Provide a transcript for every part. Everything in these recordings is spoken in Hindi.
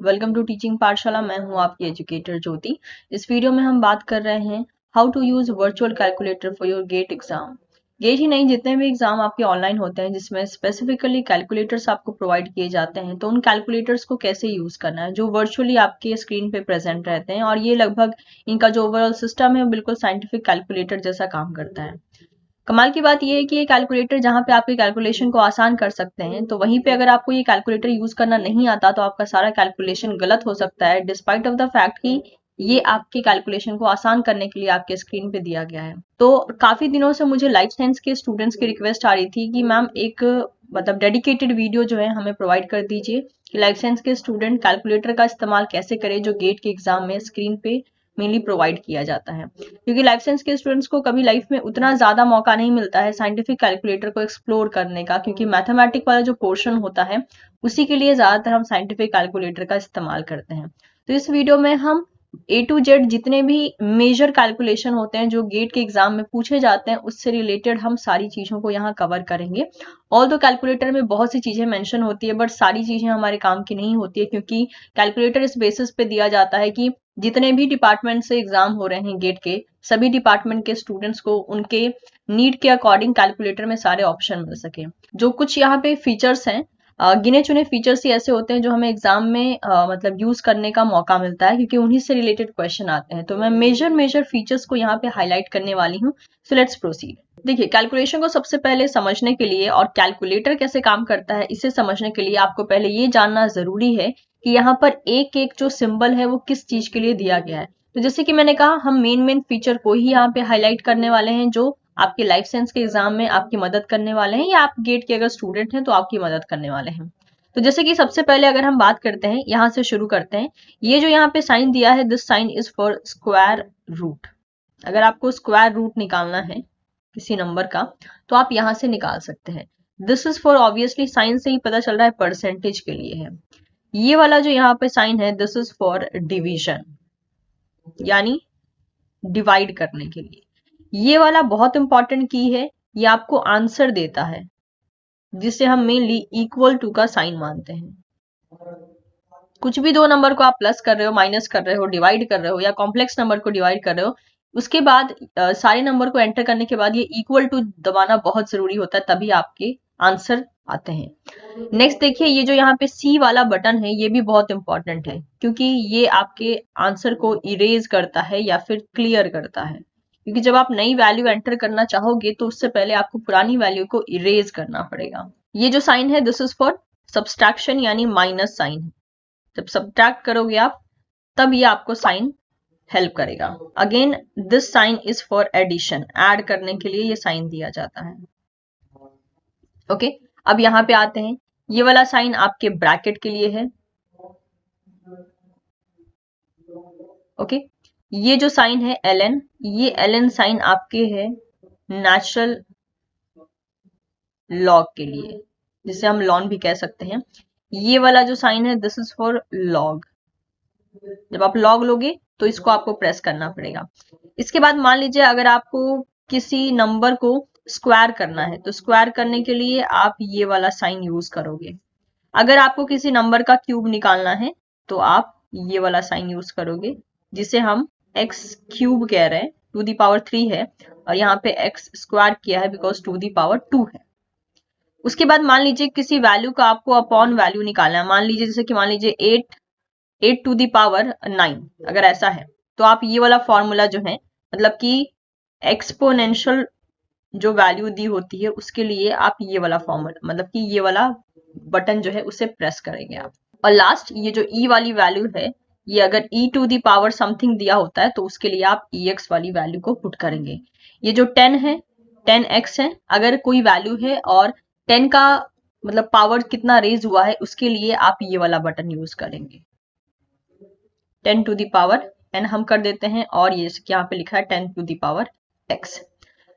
वेलकम टू टीचिंग पाठशाला। मैं हूं आपकी एजुकेटर ज्योति। इस वीडियो में हम बात कर रहे हैं how to use virtual calculator for your GATE exam. GATE ही नहीं, जितने भी एग्जाम आपके ऑनलाइन होते हैं जिसमें स्पेसिफिकली कैलकुलेटर्स आपको प्रोवाइड किए जाते हैं, तो उन कैलकुलेटर्स को कैसे यूज करना है जो वर्चुअली आपके स्क्रीन पे प्रेजेंट रहते हैं। और ये लगभग इनका जो ओवरऑल सिस्टम है बिल्कुल साइंटिफिक कैलकुलेटर जैसा काम करता है। कमाल की बात यह है कि ये कैलकुलेटर जहां पे आपके कैलकुलेशन को आसान कर सकते हैं, तो वहीं पे अगर आपको ये कैलकुलेटर यूज करना नहीं आता तो आपका सारा कैलकुलेशन गलत हो सकता है, डिस्पाइट ऑफ द फैक्ट कि ये आपके कैलकुलेशन को आसान करने के लिए आपके स्क्रीन पे दिया गया है। तो काफी दिनों से मुझे लाइफ साइंस के स्टूडेंट्स की रिक्वेस्ट आ रही थी कि मैम एक डेडिकेटेड वीडियो जो है हमें प्रोवाइड कर दीजिए कि लाइफ साइंस के स्टूडेंट कैलकुलेटर का इस्तेमाल कैसे करें जो गेट के एग्जाम में स्क्रीन पे मेनली प्रोवाइड किया जाता है। क्योंकि लाइफ साइंस के स्टूडेंट्स को कभी लाइफ में उतना ज्यादा मौका नहीं मिलता है साइंटिफिक कैलकुलेटर को एक्सप्लोर करने का, क्योंकि मैथमेटिक वाला जो पोर्शन होता है उसी के लिए ज्यादातर हम साइंटिफिक कैलकुलेटर का इस्तेमाल करते हैं। तो इस वीडियो में हम A to Z जितने भी मेजर कैलकुलेशन होते हैं जो गेट के एग्जाम में पूछे जाते हैं उससे रिलेटेड हम सारी चीजों को यहाँ कवर करेंगे। ऑल दो कैलकुलेटर में बहुत सी चीजें मेंशन होती है बट सारी चीजें हमारे काम की नहीं होती है, क्योंकि कैलकुलेटर इस बेसिस पे दिया जाता है कि जितने भी डिपार्टमेंट से एग्जाम हो रहे हैं गेट के, सभी डिपार्टमेंट के स्टूडेंट्स को उनके नीड के अकॉर्डिंग कैलकुलेटर में सारे ऑप्शन मिल सके। जो कुछ यहाँ पे फीचर्स हैं, गिने चुने फीचर्स ही ऐसे होते हैं जो हमें एग्जाम में यूज करने का मौका मिलता है, क्योंकि उन्हीं से रिलेटेड क्वेश्चन आते हैं। तो मैं मेजर फीचर्स को यहाँ पे हाईलाइट करने वाली हूँ। So let's proceed. देखिए, कैलकुलेशन को सबसे पहले समझने के लिए और कैलकुलेटर कैसे काम करता है इसे समझने के लिए आपको पहले ये जानना जरूरी है कि यहाँ पर एक एक जो सिंबल है वो किस चीज के लिए दिया गया है। तो जैसे कि मैंने कहा, हम मेन फीचर को ही यहाँ पे हाईलाइट करने वाले हैं जो आपके लाइफ साइंस के एग्जाम में आपकी मदद करने वाले हैं, या आप गेट के अगर स्टूडेंट हैं तो आपकी मदद करने वाले हैं। तो जैसे कि सबसे पहले अगर हम बात करते हैं, यहाँ से शुरू करते हैं। ये जो यहाँ पे साइन दिया है, this sign is for square root. अगर आपको स्क्वायर रूट निकालना है किसी नंबर का तो आप यहाँ से निकाल सकते हैं। This is for, obviously sign से ही पता चल रहा है, परसेंटेज के लिए है। ये वाला जो यहाँ पे साइन है, दिस इज फॉर डिवीजन, यानी डिवाइड करने के लिए। ये वाला बहुत इंपॉर्टेंट की है, ये आपको आंसर देता है जिसे हम मेनली इक्वल टू का साइन मानते हैं। कुछ भी दो नंबर को आप प्लस कर रहे हो, माइनस कर रहे हो, डिवाइड कर रहे हो, या कॉम्प्लेक्स नंबर को डिवाइड कर रहे हो, उसके बाद सारे नंबर को एंटर करने के बाद ये इक्वल टू दबाना बहुत जरूरी होता है, तभी आपके आंसर आते हैं। नेक्स्ट देखिए, ये जो यहाँ पे सी वाला बटन है ये भी बहुत इंपॉर्टेंट है, क्योंकि ये आपके आंसर को इरेज करता है या फिर क्लियर करता है। क्योंकि जब आप नई वैल्यू एंटर करना चाहोगे तो उससे पहले आपको पुरानी वैल्यू को इरेज करना पड़ेगा। ये जो साइन है, दिस इज फॉर सब्सट्रैक्शन, यानी माइनस साइन। जब सब्ट्रैक्ट करोगे आप तब ये आपको साइन हेल्प करेगा। Again this sign is for addition, add करने के लिए ये साइन दिया जाता है। ओके, अब यहाँ पे आते हैं। ये वाला साइन आपके ब्रैकेट के लिए है। ओके, ये जो साइन है ln, ये ln साइन आपके है नेचुरल लॉग के लिए, जिसे हम लॉन भी कह सकते हैं। ये वाला जो साइन है, दिस इज फॉर लॉग। जब आप लॉग लोगे तो इसको आपको प्रेस करना पड़ेगा। इसके बाद मान लीजिए अगर आपको किसी नंबर को स्क्वायर करना है तो स्क्वायर करने के लिए आप ये वाला साइन यूज करोगे। अगर आपको किसी नंबर का क्यूब निकालना है तो आप ये वाला साइन यूज करोगे, जिसे हम एक्स क्यूब कह रहे हैं। टू दी पावर 3 है और यहाँ पे एक्स स्क्वायर किया है बिकॉज टू दी पावर 2 है। उसके बाद मान लीजिए किसी वैल्यू का आपको अपॉन वैल्यू निकालना है। मान लीजिए जैसे कि मान लीजिए 8 टू दी पावर 9, अगर ऐसा है तो आप ये वाला फॉर्मूला जो है, मतलब कि एक्सपोनेंशियल जो वैल्यू दी होती है उसके लिए आप ये वाला फॉर्मूला, मतलब कि ये वाला बटन जो है उसे प्रेस करेंगे आप। और लास्ट ये जो ई वाली वैल्यू है, ये अगर ई टू दी पावर समथिंग दिया होता है तो उसके लिए आप ई एक्स वाली वैल्यू को पुट करेंगे। ये जो 10 है, 10x है। अगर कोई वैल्यू है और 10 का पावर कितना रेज हुआ है उसके लिए आप ये वाला बटन यूज करेंगे। 10 टू दी पावर n हम कर देते हैं, और ये यहाँ पे लिखा है 10 टू दी पावर x।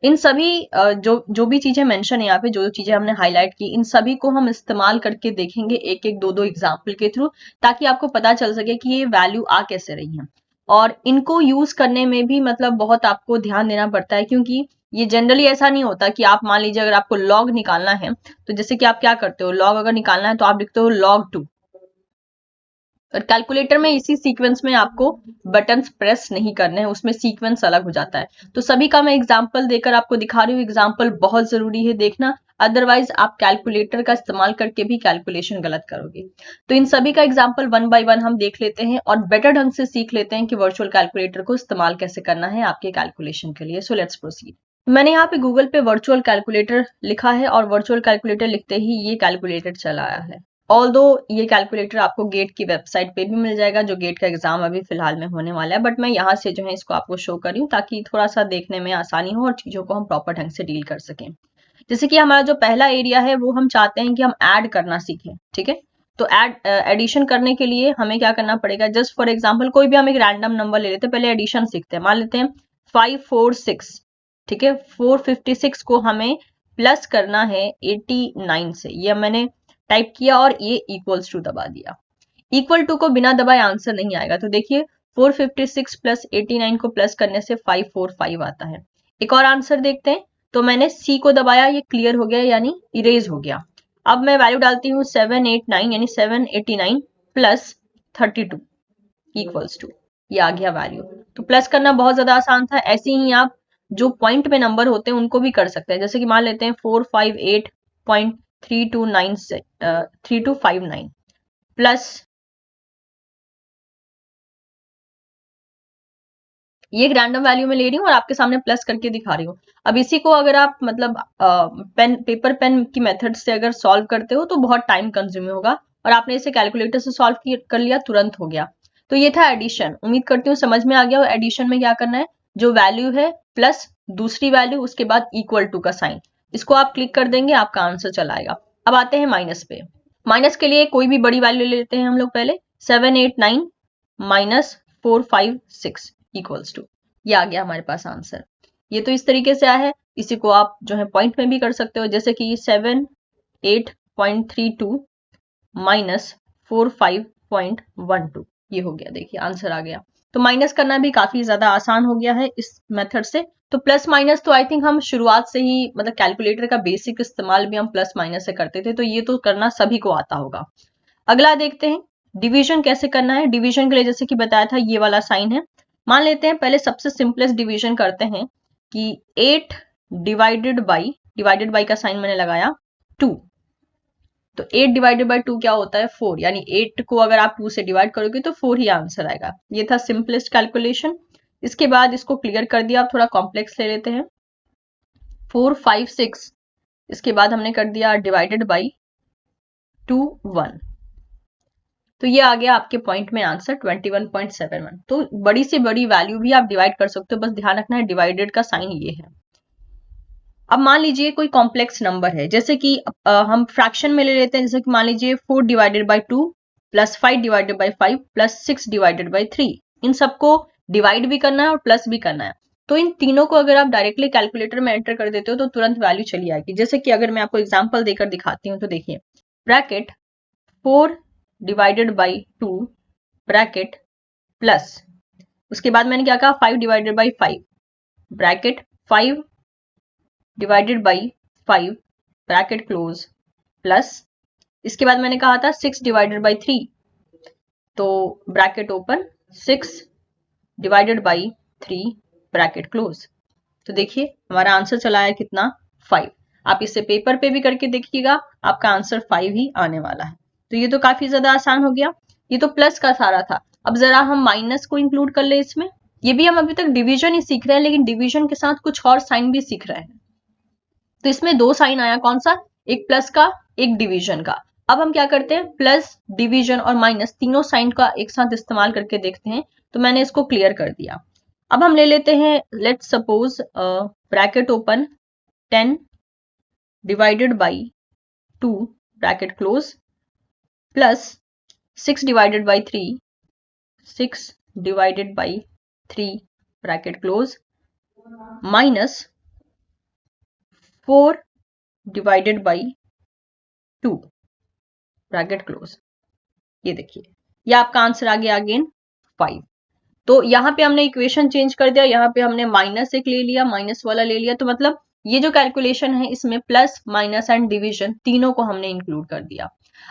इन सभी जो भी चीजें मेंशन है यहाँ पे, जो चीजें हमने हाईलाइट की, इन सभी को हम इस्तेमाल करके देखेंगे एक एक दो एग्जाम्पल के थ्रू, ताकि आपको पता चल सके कि ये वैल्यू आ कैसे रही है। और इनको यूज करने में भी बहुत आपको ध्यान देना पड़ता है, क्योंकि ये जनरली ऐसा नहीं होता कि आप मान लीजिए अगर आपको लॉग निकालना है तो जैसे कि आप क्या करते हो, लॉग अगर निकालना है तो आप लिखते हो log 2। और कैलकुलेटर में इसी सीक्वेंस में आपको बटन्स प्रेस नहीं करने हैं, उसमें सीक्वेंस अलग हो जाता है। तो सभी का मैं एग्जांपल देकर आपको दिखा रही हूँ, एग्जांपल बहुत जरूरी है देखना, अदरवाइज आप कैलकुलेटर का इस्तेमाल करके भी कैलकुलेशन गलत करोगे। तो इन सभी का एग्जांपल वन बाय वन हम देख लेते हैं और बेटर ढंग से सीख लेते हैं कि वर्चुअल कैलकुलेटर को इस्तेमाल कैसे करना है आपके कैलकुलेशन के लिए। So let's proceed. मैंने यहाँ पे गूगल पे वर्चुअल कैलकुलेटर लिखा है और वर्चुअल कैलकुलेटर लिखते ही ये कैलकुलेटर चला आया है। ऑल्दो ये कैलकुलेटर आपको गेट की वेबसाइट पे भी मिल जाएगा, जो गेट का एग्जाम अभी फिलहाल में होने वाला है, बट मैं यहाँ से जो है इसको आपको शो कर रही हूँ ताकि थोड़ा सा देखने में आसानी हो और चीजों को हम प्रॉपर ढंग से डील कर सकें। जैसे कि हमारा जो पहला एरिया है वो हम चाहते हैं कि हम ऐड करना सीखें, ठीक है। तो एडिशन करने के लिए हमें क्या करना पड़ेगा, जस्ट फॉर एग्जाम्पल कोई भी हम एक रैंडम नंबर ले लेते हैं, पहले एडिशन सीखते हैं। मान लेते हैं 546, ठीक है। 456 को हमें प्लस करना है 89 से, ये मैंने टाइप किया और ये इक्वल्स टू दबा दिया। इक्वल टू को बिना दबाए आंसर नहीं आएगा, तो देखिए 456 प्लस 89 को प्लस करने से 545 आता है। एक और आंसर देखते हैं, तो मैंने सी को दबाया, ये क्लियर हो गया यानी इरेज हो गया। अब मैं वैल्यू डालती हूँ 789 यानी 789 प्लस 32 इक्वल्स टू, ये आ गया वैल्यू। तो प्लस करना बहुत ज्यादा आसान था। ऐसे ही आप जो पॉइंट में नंबर होते हैं उनको भी कर सकते हैं, जैसे कि मान लेते हैं 458.3259 से 3259 प्लस, ये एक रैंडम वैल्यू में ले रही हूँ और आपके सामने प्लस करके दिखा रही हूँ। अब इसी को अगर आप मतलब पेपर पेन की मेथड से अगर सॉल्व करते हो तो बहुत टाइम कंज्यूमिंग होगा, और आपने इसे कैलकुलेटर से सॉल्व कर लिया, तुरंत हो गया। तो ये था एडिशन। उम्मीद करती हूँ समझ में आ गया। और एडिशन में क्या करना है, जो वैल्यू है प्लस दूसरी वैल्यू, उसके बाद इक्वल टू का साइन, इसको आप क्लिक कर देंगे, आपका आंसर चला आएगा। अब आते हैं माइनस पे। माइनस के लिए कोई भी बड़ी वैल्यू ले लेते हैं हम लोग पहले, 789 माइनस 456 इक्वल्स टू, ये आ गया हमारे पास आंसर। ये तो इस तरीके से आया है, इसी को आप जो है पॉइंट में भी कर सकते हो, जैसे कि 78.32 माइनस 45.12, ये हो गया, देखिए आंसर आ गया। तो माइनस करना भी काफी ज्यादा आसान हो गया है इस मेथड से। तो प्लस माइनस तो आई थिंक हम शुरुआत से ही, मतलब कैलकुलेटर का बेसिक इस्तेमाल भी हम प्लस माइनस से करते थे, तो ये तो करना सभी को आता होगा। अगला देखते हैं डिवीजन कैसे करना है। डिवीजन के लिए जैसे कि बताया था, ये वाला साइन है। मान लेते हैं पहले सबसे सिंपलेस्ट डिवीजन करते हैं कि 8 डिवाइडेड बाई का साइन मैंने लगाया 2, तो 8 डिवाइडेड बाई 2 क्या होता है 4, यानी 8 को अगर आप 2 से डिवाइड करोगे तो 4 ही आंसर आएगा। ये था सिंपलेस्ट कैलकुलेशन। इसके बाद इसको क्लियर कर दिया। आप थोड़ा कॉम्प्लेक्स ले लेते हैं, 456, इसके बाद हमने कर दिया डिवाइडेड बाई 2 1, तो ये आ गया आपके पॉइंट में आंसर 21.71। तो बड़ी से बड़ी वैल्यू भी आप डिवाइड कर सकते हो, बस ध्यान रखना है डिवाइडेड का साइन ये है। अब मान लीजिए कोई कॉम्प्लेक्स नंबर है, जैसे कि हम फ्रैक्शन में ले लेते हैं, जैसे कि मान लीजिए 4 divided by 2 plus 5 divided by 5 plus 6 divided by 3, इन सबको डिवाइड भी करना है और प्लस भी करना है। तो इन तीनों को अगर आप डायरेक्टली कैलकुलेटर में एंटर कर देते हो तो तुरंत वैल्यू चली आएगी। जैसे कि अगर मैं आपको एग्जाम्पल देकर दिखाती हूँ, तो देखिए bracket 4 divided by 2 bracket plus, उसके बाद मैंने क्या कहा 5 divided by 5 bracket 5 divided by 5 bracket close plus, इसके बाद मैंने कहा था 6 डिवाइडेड बाई 3, तो bracket open 6 divided by 3 bracket close. तो देखिए हमारा आंसर चला है कितना 5। आप इसे पेपर पे भी करके देखिएगा, आपका आंसर 5 ही आने वाला है। तो ये तो काफी ज्यादा आसान हो गया। ये तो प्लस का सारा था। अब जरा हम माइनस को इंक्लूड कर ले इसमें। ये भी हम अभी तक डिवीजन ही सीख रहे हैं, लेकिन डिवीजन के साथ कुछ और साइन भी सीख रहे हैं। तो इसमें दो साइन आया, कौन सा, एक प्लस का एक डिवीजन का। अब हम क्या करते हैं, प्लस डिवीजन और माइनस तीनों साइन का एक साथ इस्तेमाल करके देखते हैं। तो मैंने इसको क्लियर कर दिया। अब हम ले लेते हैं, let's suppose bracket open 10 divided by 2 bracket close plus 6 divided by 3 6 divided by 3 bracket close minus 4 divided by 2 bracket close. ये देखिए ये आपका आंसर आ गया अगेन 5। तो यहाँ पे हमने इक्वेशन चेंज कर दिया, यहाँ पे हमने माइनस एक ले लिया, माइनस वाला ले लिया, तो मतलब ये जो कैलकुलेशन है इसमें प्लस माइनस एंड डिवीजन तीनों को हमने इंक्लूड कर दिया।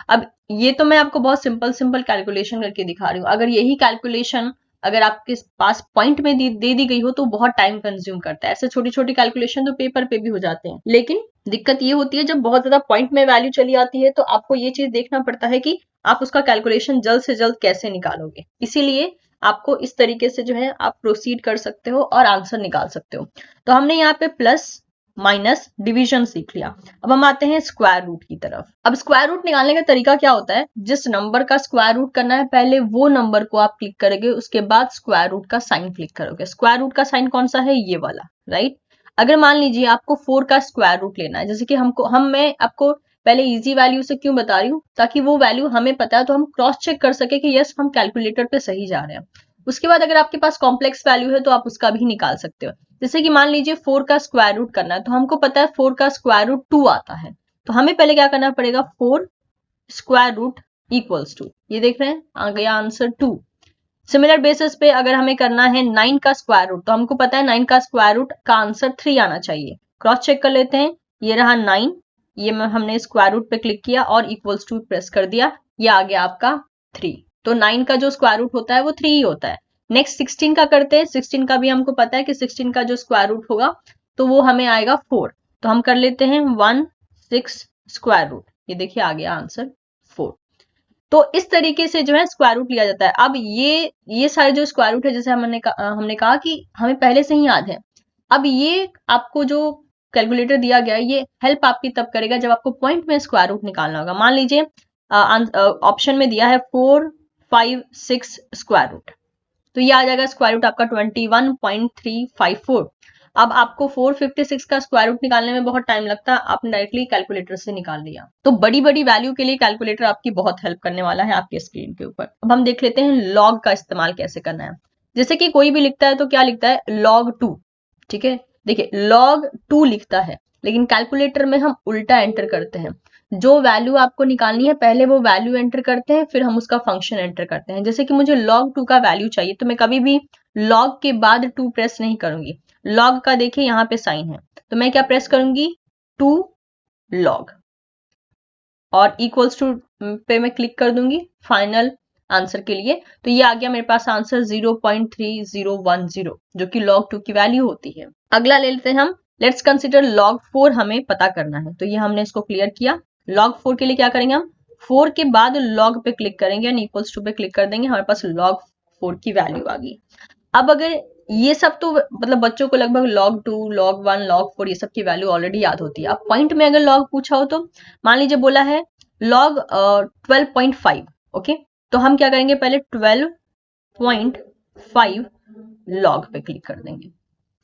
अब ये तो मैं आपको बहुत सिंपल कैलकुलेशन करके दिखा रही हूँ। अगर यही कैलकुलेशन अगर आपके पास पॉइंट में दे दी गई हो तो बहुत टाइम कंज्यूम करता है। ऐसे छोटी छोटी कैलकुलेशन तो पेपर पे भी हो जाते हैं, लेकिन दिक्कत ये होती है जब बहुत ज्यादा पॉइंट में वैल्यू चली आती है तो आपको ये चीज देखना पड़ता है कि आप उसका कैलकुलेशन जल्द से जल्द कैसे निकालोगे। इसीलिए आपको इस तरीके से जो है आप प्रोसीड कर सकते हो और आंसर निकाल सकते हो। तो हमने यहाँ पे प्लस माइनस डिवीजन सीख लिया। अब हम आते हैं स्क्वायर रूट की तरफ। अब स्क्वायर रूट निकालने का तरीका क्या होता है, जिस नंबर का स्क्वायर रूट करना है पहले वो नंबर को आप क्लिक करोगे, उसके बाद स्क्वायर रूट का साइन क्लिक करोगे। स्क्वायर रूट का साइन कौन सा है, ये वाला, राइट। अगर मान लीजिए आपको 4 का स्क्वायर रूट लेना है, जैसे कि मैं आपको पहले इजी वैल्यू से क्यों बता रही हूँ, ताकि वो वैल्यू हमें पता है तो हम क्रॉस चेक कर सके कि यस हम कैलकुलेटर पे सही जा रहे हैं। उसके बाद अगर आपके पास कॉम्प्लेक्स वैल्यू है तो आप उसका भी निकाल सकते हो। जैसे कि मान लीजिए 4 का स्क्वायर रूट करना है, तो हमको पता है 4 का स्क्वायर रूट 2 आता है, तो हमें पहले क्या करना पड़ेगा, 4 स्क्वायर रूट इक्वल्स टू, ये देख रहे हैं आ गया आंसर 2। सिमिलर बेसिस पे अगर हमें करना है 9 का स्क्वायर रूट, तो हमको पता है 9 का स्क्वायर रूट का आंसर 3 आना चाहिए। क्रॉस चेक कर लेते हैं, ये रहा 9, ये हमने स्क्वायर रूट पे क्लिक किया और इक्वल्स टू प्रेस कर दिया, ये आ गया आपका 3। तो 9 का जो स्क्वायर रूट होता है वो 3 ही होता है। नेक्स्ट 16 का करते हैं। 16 का भी हमको पता है कि 16 का जो स्क्वायर रूट होगा तो वो हमें आएगा 4। तो हम कर लेते हैं 1 6 स्क्वायर रूट, ये देखिए आ गया आंसर 4। तो इस तरीके से जो है स्क्वायर रूट लिया जाता है। अब ये सारे जो स्क्वायर रूट है, जैसे हमने कहा कि हमें पहले से ही याद है। अब ये आपको जो कैलकुलेटर दिया गया है ये हेल्प आपकी तब करेगा जब आपको पॉइंट में स्क्वायर रूट निकालना होगा। मान लीजिए ऑप्शन में दिया है 4 5 6 स्क्वायर रूट, तो ये आ जाएगा स्क्वायर रूट आपका 21.354। अब आपको 456 का स्क्वायर रूट निकालने में बहुत टाइम लगता है, आपने डायरेक्टली कैलकुलेटर से निकाल लिया। तो बड़ी बड़ी वैल्यू के लिए कैलकुलेटर आपकी बहुत हेल्प करने वाला है आपके स्क्रीन के ऊपर। अब हम देख लेते हैं लॉग का इस्तेमाल कैसे करना है। जैसे कि कोई भी लिखता है तो क्या लिखता है, log 2, ठीक है। देखिए log 2 लिखता है, लेकिन कैलकुलेटर में हम उल्टा एंटर करते हैं। जो वैल्यू आपको निकालनी है पहले वो वैल्यू एंटर करते हैं, फिर हम उसका फंक्शन एंटर करते हैं। जैसे कि मुझे log 2 का वैल्यू चाहिए तो मैं कभी भी log के बाद 2 प्रेस नहीं करूंगी। log का देखिए यहाँ पे साइन है, तो मैं क्या प्रेस करूंगी, 2 log, और इक्वल्स टू पे मैं क्लिक कर दूंगी फाइनल आंसर के लिए। तो ये आ गया मेरे पास आंसर 0.3010, जो कि log 2 की वैल्यू होती है। अगला ले लेते हैं हम, लेट्स कंसिडर log 4 हमें पता करना है। तो ये हमने इसको क्लियर किया। log 4 के लिए क्या करेंगे, हम 4 के बाद log पे क्लिक करेंगे एंड इक्वल्स टू पे क्लिक कर देंगे, हमारे पास log 4 की वैल्यू आ गई। अब अगर ये सब तो मतलब बच्चों को लगभग log 2 log 1 log 4 ये सब की वैल्यू ऑलरेडी याद होती है। अब पॉइंट में अगर log पूछा हो तो मान लीजिए बोला है log 12.5, ओके, तो हम क्या करेंगे, पहले 12.5 log पे क्लिक कर देंगे,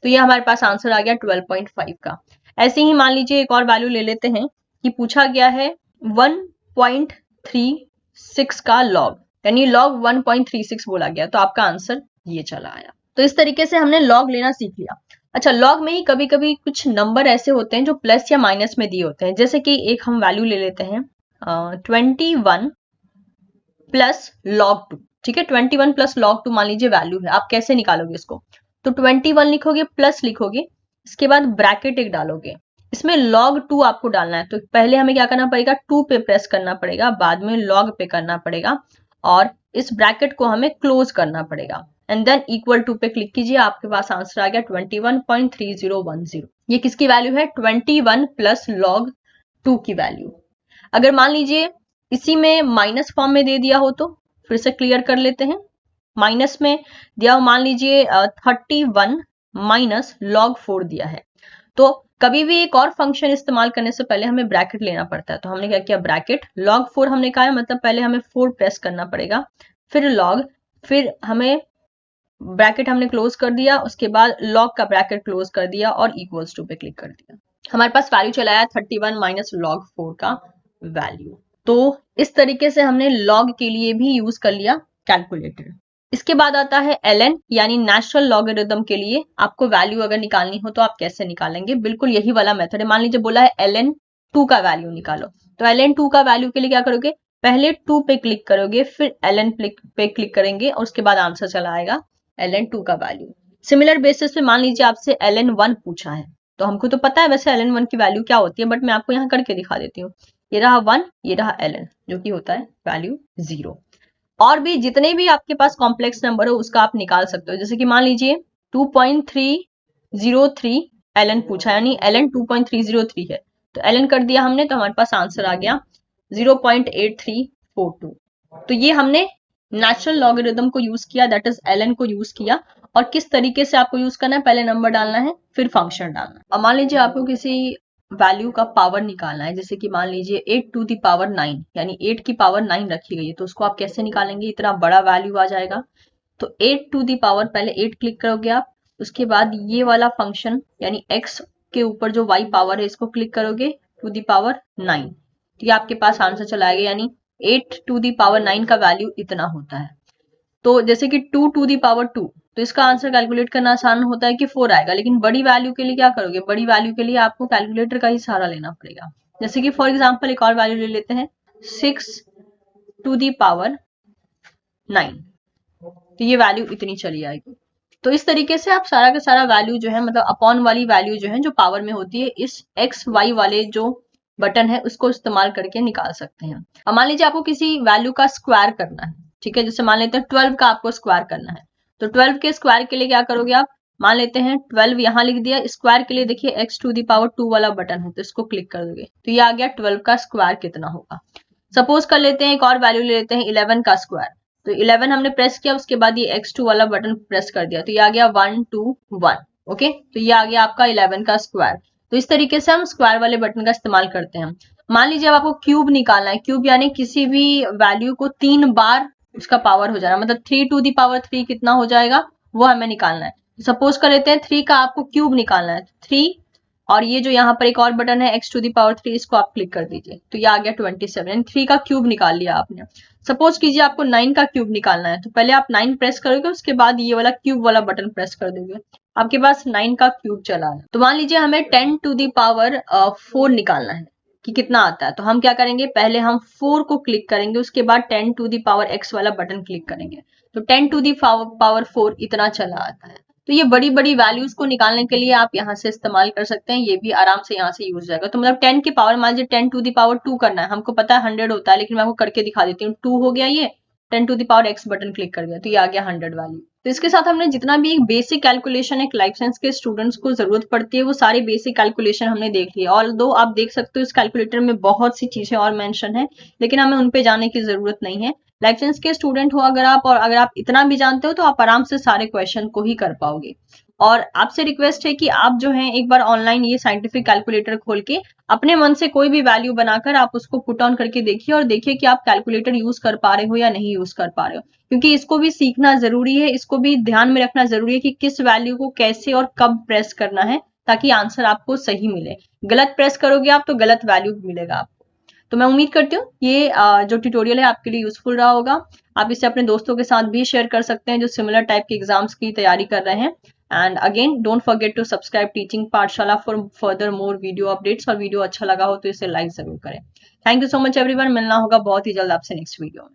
तो ये हमारे पास आंसर आ गया 12.5 का। ऐसे ही मान लीजिए एक और वैल्यू ले लेते हैं कि पूछा गया है 1.36 का log, यानी log 1.36 बोला गया, तो आपका आंसर ये चला आया। तो इस तरीके से हमने log लेना सीख लिया। अच्छा, log में ही कभी कभी कुछ नंबर ऐसे होते हैं जो प्लस या माइनस में दिए होते हैं। जैसे कि एक हम वैल्यू ले लेते हैं 21 प्लस log 2, ठीक है। 21 प्लस log 2 मान लीजिए वैल्यू है, आप कैसे निकालोगे इसको, तो 21 लिखोगे प्लस लिखोगे, इसके बाद ब्रैकेट एक डालोगे, इसमें log 2 आपको डालना है। तो पहले हमें क्या करना पड़ेगा, 2 पे प्रेस करना पड़ेगा, बाद में log पे करना पड़ेगा और इस ब्रैकेट को हमें क्लोज करना पड़ेगा एंड देन इक्वल टू पे क्लिक कीजिए, आपके पास आंसर आ गया 21.3010। ये किसकी वैल्यू है, 21 प्लस log 2 की वैल्यू। अगर मान लीजिए इसी में माइनस फॉर्म में दे दिया हो तो फिर से क्लियर कर लेते हैं। माइनस में दिया हो, मान लीजिए 31 माइनस log 4 दिया है, तो कभी भी एक और फंक्शन इस्तेमाल करने से पहले हमें ब्रैकेट लेना पड़ता है। तो हमने क्या किया, ब्रैकेट log 4 हमने कहा है, मतलब पहले हमें 4 प्रेस करना पड़ेगा, फिर log, फिर हमें ब्रैकेट हमने क्लोज कर दिया, उसके बाद log का ब्रैकेट क्लोज कर दिया और इक्वल्स टू पे क्लिक कर दिया। हमारे पास वैल्यू चला आया 31 माइनस log 4 का वैल्यू। तो इस तरीके से हमने log के लिए भी यूज कर लिया कैलकुलेटर। इसके बाद आता है ln यानी नेचुरल लॉगरिथम के लिए आपको वैल्यू अगर निकालनी हो तो आप कैसे निकालेंगे, बिल्कुल यही वाला मेथड है। मान लीजिए बोला है ln 2 का वैल्यू निकालो, तो ln 2 का वैल्यू के लिए क्या करोगे, पहले 2 पे क्लिक करोगे, फिर ln पे क्लिक करेंगे और उसके बाद आंसर चला आएगा ln 2 का वैल्यू। सिमिलर बेसिस पे मान लीजिए आपसे ln 1 पूछा है, तो हमको तो पता है वैसे ln1 की वैल्यू क्या होती है, बट मैं आपको यहाँ करके दिखा देती हूँ। ये रहा 1, ये रहा ln, जो कि होता है वैल्यू 0। और भी जितने भी आपके पास कॉम्प्लेक्स नंबर हो उसका आप निकाल सकते हो। जैसे कि मान लीजिए 2.303 ln पूछा, यानी ln 2.303 है, तो ln कर दिया हमने, तो हमारे पास आंसर आ गया 0.8342। तो ये हमने नेचुरल लॉगरिथम को यूज किया, दैट इज ln को यूज किया। और किस तरीके से आपको यूज करना है, पहले नंबर डालना है फिर फंक्शन डालना है। अब मान लीजिए आपको किसी वैल्यू का पावर निकालना है, जैसे कि मान लीजिए 8 टू द पावर 9, यानी 8 की पावर 9 रखी गई है, तो उसको आप कैसे निकालेंगे, इतना बड़ा वैल्यू आ जाएगा। तो 8 टू द पावर, पहले 8 क्लिक करोगे आप, उसके बाद ये वाला फंक्शन यानी x के ऊपर जो y पावर है इसको क्लिक करोगे टू द पावर 9, तो ये आपके पास आंसर चला आएगा, यानी 8 टू द पावर 9 का वैल्यू इतना होता है। तो जैसे कि 2 टू दी पावर 2, तो इसका आंसर कैलकुलेट करना आसान होता है कि 4 आएगा, लेकिन बड़ी वैल्यू के लिए क्या करोगे, बड़ी वैल्यू के लिए आपको कैलकुलेटर का ही सहारा लेना पड़ेगा। जैसे कि फॉर एग्जांपल एक और वैल्यू ले लेते हैं 6 टू दी पावर 9, तो ये वैल्यू इतनी चली आएगी। तो इस तरीके से आप सारा का सारा वैल्यू जो है, मतलब अपॉन वाली वैल्यू जो है जो पावर में होती है, इस एक्स वाई वाले जो बटन है उसको इस्तेमाल करके निकाल सकते हैं। अब मान लीजिए आपको किसी वैल्यू का स्क्वायर करना है, ठीक है, जैसे मान लेते हैं 12 का आपको स्क्वायर करना है, तो 12 के स्क्वायर के लिए क्या करोगे आप, मान लेते हैं 12 यहाँ लिख दिया, स्क्वायर के लिए देखिए x टू दी पावर 2 वाला बटन है, तो इसको क्लिक कर दोगे तो ये आ गया 12 का स्क्वायर कितना होगा। सपोज कर लेते हैं एक और वैल्यू ले लेते हैं 11 का स्क्वायर, तो 11 हमने प्रेस किया, उसके बाद ये x2 वाला बटन प्रेस कर दिया, तो ये आ गया 121। ओके, तो ये आ गया आपका 11 का स्क्वायर। तो इस तरीके से हम स्क्वायर वाले बटन का इस्तेमाल करते हैं। मान लीजिए अब आपको क्यूब निकालना है, क्यूब यानी किसी भी वैल्यू को 3 बार उसका पावर हो जाना, मतलब 3 टू दी पावर 3 कितना हो जाएगा वो हमें निकालना है। सपोज कर लेते हैं 3 का आपको क्यूब निकालना है, 3 और ये जो यहाँ पर एक और बटन है x टू दी पावर 3, इसको आप क्लिक कर दीजिए, तो ये आ गया 27, यानी 3 का क्यूब निकाल लिया आपने। सपोज कीजिए आपको 9 का क्यूब निकालना है, तो पहले आप 9 प्रेस करोगे, उसके बाद ये वाला क्यूब वाला बटन प्रेस कर दोगे, आपके पास 9 का क्यूब चला है। तो मान लीजिए हमें 10 टू दी पावर 4 निकालना है कि कितना आता है, तो हम क्या करेंगे, पहले हम 4 को क्लिक करेंगे, उसके बाद 10 टू दी पावर x वाला बटन क्लिक करेंगे, तो 10 टू दी पावर 4 इतना चला आता है। तो ये बड़ी बड़ी वैल्यूज को निकालने के लिए आप यहाँ से इस्तेमाल कर सकते हैं, ये भी आराम से यहाँ से यूज हो जाएगा। तो मतलब 10 की पावर, मान लीजिए 10 टू दी पावर 2 करना है, हमको पता है 100 होता है, लेकिन मैं आपको करके दिखा देती हूँ। 2 हो गया, ये 10 to the power x button click कर दिया, तो ये आ गया 100 वैल्यू। तो इसके साथ हमने जितना भी एक बेसिक कैलकुलेशन एक लाइफ साइंस के स्टूडेंट्स को जरूरत पड़ती है वो सारे बेसिक कैलकुलेशन हमने देख लिया। ऑल्दो आप देख सकते हो इस कैलकुलेटर में बहुत सी चीजें और मेंशन है, लेकिन हमें उन पे जाने की जरूरत नहीं है। लाइफ साइंस के स्टूडेंट हो अगर आप, और अगर आप इतना भी जानते हो तो आप आराम से सारे क्वेश्चन को ही कर पाओगे। और आपसे रिक्वेस्ट है कि आप जो है एक बार ऑनलाइन ये साइंटिफिक कैलकुलेटर खोल के अपने मन से कोई भी वैल्यू बनाकर आप उसको पुट ऑन करके देखिए, और देखिए कि आप कैलकुलेटर यूज कर पा रहे हो या नहीं यूज कर पा रहे हो, क्योंकि इसको भी सीखना जरूरी है, इसको भी ध्यान में रखना जरूरी है कि किस वैल्यू को कैसे और कब प्रेस करना है ताकि आंसर आपको सही मिले। गलत प्रेस करोगे आप तो गलत वैल्यू मिलेगा आपको। तो मैं उम्मीद करती हूँ ये जो ट्यूटोरियल है आपके लिए यूजफुल रहा होगा। आप इसे अपने दोस्तों के साथ भी शेयर कर सकते हैं जो सिमिलर टाइप के एग्जाम्स की तैयारी कर रहे हैं। And again don't forget to subscribe teaching Pathshala for further more video updates, और वीडियो अच्छा लगा हो तो इसे लाइक जरूर करें। Thank you so much everyone, मिलना होगा बहुत ही जल्द आपसे नेक्स्ट वीडियो में।